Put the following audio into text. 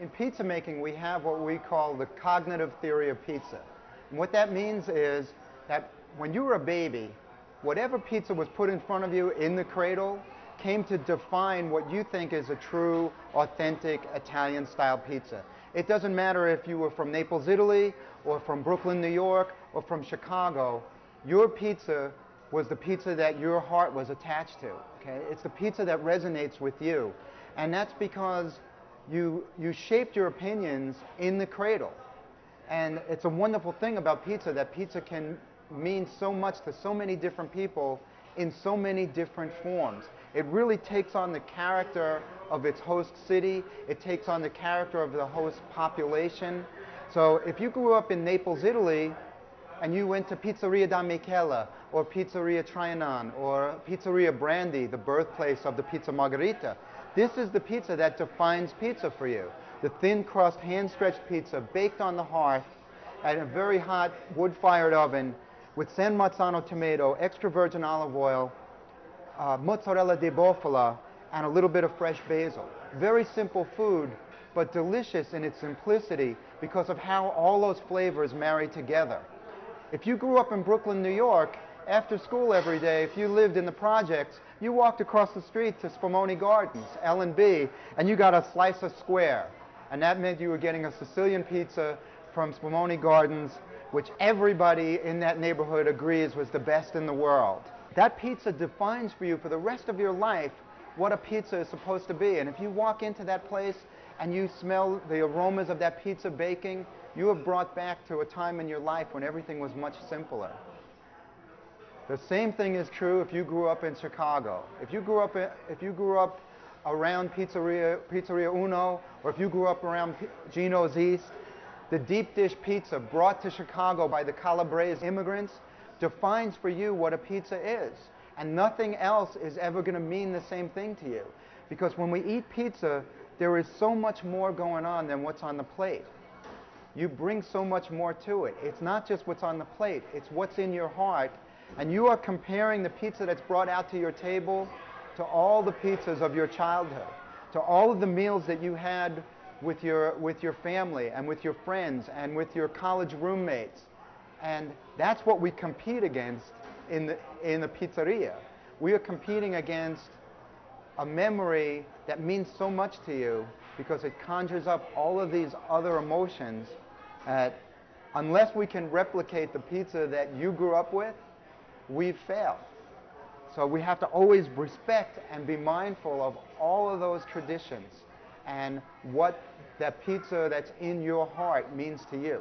In pizza making, we have what we call the cognitive theory of pizza. And what that means is that when you were a baby, whatever pizza was put in front of you in the cradle came to define what you think is a true, authentic Italian-style pizza. It doesn't matter if you were from Naples, Italy, or from Brooklyn, New York, or from Chicago. Your pizza was the pizza that your heart was attached to. Okay? It's the pizza that resonates with you. And that's because you shaped your opinions in the cradle. And it's a wonderful thing about pizza, that pizza can mean so much to so many different people in so many different forms. It really takes on the character of its host city. It takes on the character of the host population. So if you grew up in Naples, Italy, and you went to Pizzeria da Michela, or Pizzeria Trianon, or Pizzeria Brandy, the birthplace of the pizza margherita, this is the pizza that defines pizza for you. The thin crust, hand-stretched pizza baked on the hearth at a very hot wood-fired oven with San Marzano tomato, extra virgin olive oil, mozzarella di bufala, and a little bit of fresh basil. Very simple food, but delicious in its simplicity because of how all those flavors marry together. If you grew up in Brooklyn, New York, after school every day, if you lived in the projects, you walked across the street to Spumoni Gardens, L&B, and you got a slice of square. And that meant you were getting a Sicilian pizza from Spumoni Gardens, which everybody in that neighborhood agrees was the best in the world. That pizza defines for you for the rest of your life what a pizza is supposed to be. And if you walk into that place and you smell the aromas of that pizza baking, you have brought back to a time in your life when everything was much simpler. The same thing is true if you grew up in Chicago. If you grew up around Pizzeria Uno, or if you grew up around Gino's East, the deep dish pizza brought to Chicago by the Calabrese immigrants defines for you what a pizza is. And nothing else is ever going to mean the same thing to you. Because when we eat pizza, there is so much more going on than what's on the plate. You bring so much more to it. It's not just what's on the plate, it's what's in your heart. And you are comparing the pizza that's brought out to your table to all the pizzas of your childhood, to all of the meals that you had with your family and with your friends and with your college roommates. And that's what we compete against in the pizzeria. We are competing against a memory that means so much to you because it conjures up all of these other emotions that unless we can replicate the pizza that you grew up with, we've failed. So we have to always respect and be mindful of all of those traditions and what that pizza that's in your heart means to you.